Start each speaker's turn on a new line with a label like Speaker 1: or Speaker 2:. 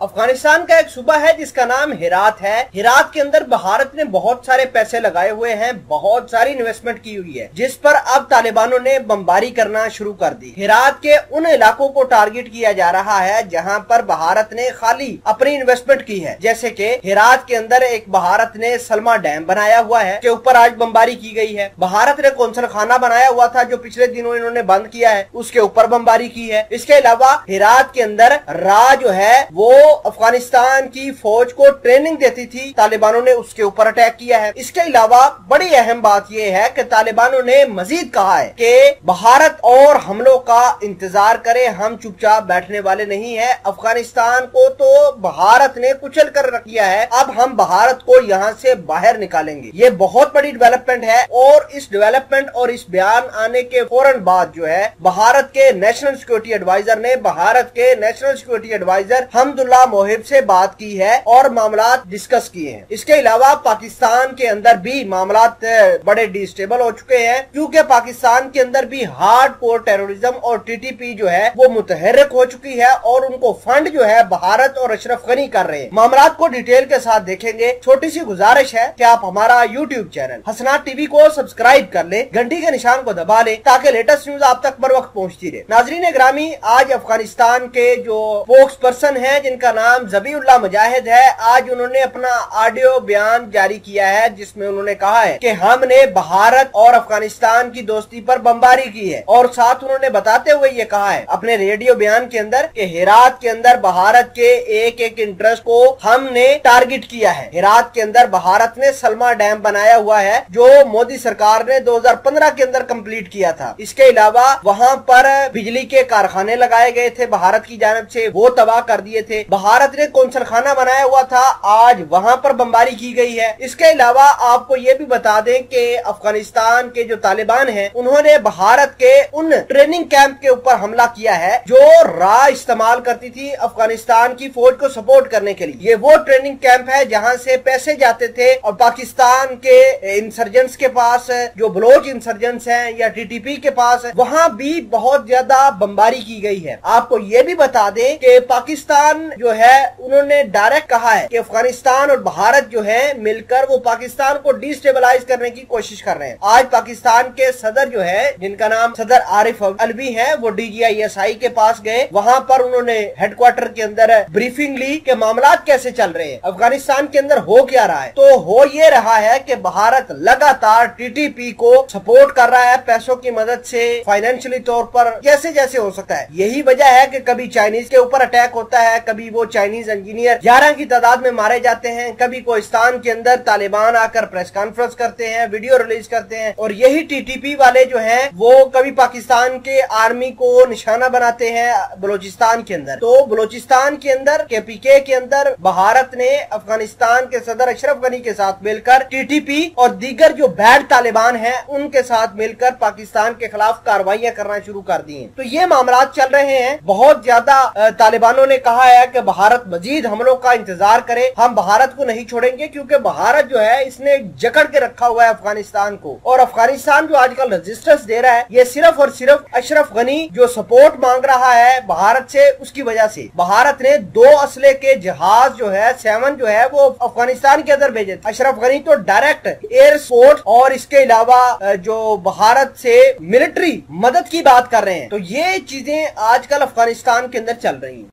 Speaker 1: अफगानिस्तान का एक सूबा है जिसका नाम हेरात है। हेरात के अंदर भारत ने बहुत सारे पैसे लगाए हुए हैं, बहुत सारी इन्वेस्टमेंट की हुई है, जिस पर अब तालिबानों ने बमबारी करना शुरू कर दी। हेरात के उन इलाकों को टारगेट किया जा रहा है जहां पर भारत ने खाली अपनी इन्वेस्टमेंट की है। जैसे कि हेरात के अंदर एक भारत ने सलमा डैम बनाया हुआ है, के ऊपर आज बमबारी की गई है। भारत ने कौंसल खाना बनाया हुआ था जो पिछले दिनों इन्होंने बंद किया है, उसके ऊपर बमबारी की है। इसके अलावा हेरात के अंदर रा जो है वो अफगानिस्तान की फौज को ट्रेनिंग देती थी, तालिबानों ने उसके ऊपर अटैक किया है। इसके अलावा बड़ी अहम बात यह है कि तालिबानों ने मजीद कहा है कि भारत और हमलों का इंतजार करे, हम चुपचाप बैठने वाले नहीं है। अफगानिस्तान को तो भारत ने कुचल कर रख दिया है, अब हम भारत को यहाँ से बाहर निकालेंगे। ये बहुत बड़ी डेवलपमेंट है और इस डेवलपमेंट और इस बयान आने के फौरन बाद जो है भारत के नेशनल सिक्योरिटी एडवाइजर ने भारत के national security adviser Hamdullah Mohib से बात की है और मामला डिस्कस किए हैं। इसके अलावा पाकिस्तान के अंदर भी मामला बड़े डिस्टेबल हो चुके हैं, क्योंकि पाकिस्तान के अंदर भी हार्ड कोर टेररिज्म और टीटीपी जो है वो मुतहर्रिक हो चुकी है और उनको फंड जो है भारत और अशरफ गनी कर रहे हैं। मामला को डिटेल के साथ देखेंगे। छोटी सी गुजारिश है कि आप हमारा यूट्यूब चैनल हसनात टीवी को सब्सक्राइब कर ले, घंटी के निशान को दबा ले ताकि लेटेस्ट न्यूज आप तक बर वक्त पहुंचती रहे। नाजरीन ग्रामी, आज अफगानिस्तान के जो स्पोक्स पर्सन है जिनका नाम ज़बीउल्लाह मुजाहिद है, आज उन्होंने अपना ऑडियो बयान जारी किया है जिसमें उन्होंने कहा है कि हमने भारत और अफगानिस्तान की दोस्ती पर बमबारी की है। और साथ उन्होंने बताते हुए ये कहा है अपने रेडियो बयान के अंदर कि हेरात के अंदर भारत के एक एक इंटरेस्ट को हमने टारगेट किया है। हेरात के अंदर भारत ने सलमा डैम बनाया हुआ है जो मोदी सरकार ने 2015 के अंदर कंप्लीट किया था। इसके अलावा वहां पर बिजली के कारखाने लगाए गए थे भारत की जानिब से, वो तबाह कर दिए थे। भारत ने कौंसल खाना बनाया हुआ था, आज वहां पर बमबारी की गई है। इसके अलावा आपको ये भी बता दें कि अफगानिस्तान के जो तालिबान हैं उन्होंने भारत के उन ट्रेनिंग कैंप के ऊपर हमला किया है जो रा इस्तेमाल करती थी अफगानिस्तान की फौज को सपोर्ट करने के लिए। ये वो ट्रेनिंग कैंप है जहां से पैसे जाते थे और पाकिस्तान के इंसर्जेंट्स के पास, जो बलोच इंसर्जेंट्स हैं या टीटीपी के पास, वहां भी बहुत ज्यादा बमबारी की गई है। आपको ये भी बता दें कि पाकिस्तान जो है उन्होंने डायरेक्ट कहा है कि अफगानिस्तान और भारत जो है मिलकर वो पाकिस्तान को डिस्टेबलाइज करने की कोशिश कर रहे हैं। आज पाकिस्तान के सदर जो है जिनका नाम सदर आरिफ अलवी है, वो DGISI के पास गए, वहां पर उन्होंने हेडक्वार्टर के अंदर ब्रीफिंग ली कि मामला कैसे चल रहे हैं, अफगानिस्तान के अंदर हो क्या रहा है। तो हो ये रहा है कि भारत लगातार टीटीपी को सपोर्ट कर रहा है पैसों की मदद से, फाइनेंशियली तौर पर जैसे जैसे हो सकता है। यही वजह है कि कभी चाइनीज के ऊपर अटैक होता है, कभी वो चाइनीज इंजीनियर 11 की तादाद में मारे जाते हैं, कभी कोहिस्तान के अंदर तालिबान आकर प्रेस कॉन्फ्रेंस करते हैं, वीडियो रिलीज करते हैं, और यही टीटीपी वाले जो हैं वो कभी पाकिस्तान के आर्मी को निशाना बनाते हैं बलोचिस्तान के अंदर। तो बलोचिस्तान के अंदर KPK के अंदर भारत ने अफगानिस्तान के सदर अशरफ गनी के साथ मिलकर टीटीपी और दीगर जो बैड तालिबान हैं उनके साथ मिलकर पाकिस्तान के खिलाफ कार्रवाइयां करना शुरू कर दी हैं। तो ये मामला चल रहे हैं। बहुत ज्यादा तालिबानों ने कहा है कि भारत मजीद हमलों का इंतजार करे, हम भारत को नहीं छोड़ेंगे, क्योंकि भारत जो है इसने जकड़ के रखा हुआ है अफगानिस्तान को। और अफगानिस्तान जो आजकल रजिस्टर्स दे रहा है ये सिर्फ और सिर्फ अशरफ गनी जो सपोर्ट मांग रहा है भारत से, उसकी वजह से। भारत ने 2 असले के जहाज जो है 7 जो है वो अफगानिस्तान के अंदर भेजे। अशरफ गनी तो डायरेक्ट एयर सपोर्ट और इसके अलावा जो भारत से मिलिट्री मदद की बात कर रहे हैं। तो ये चीजें आजकल अफगानिस्तान के अंदर चल रही हैं।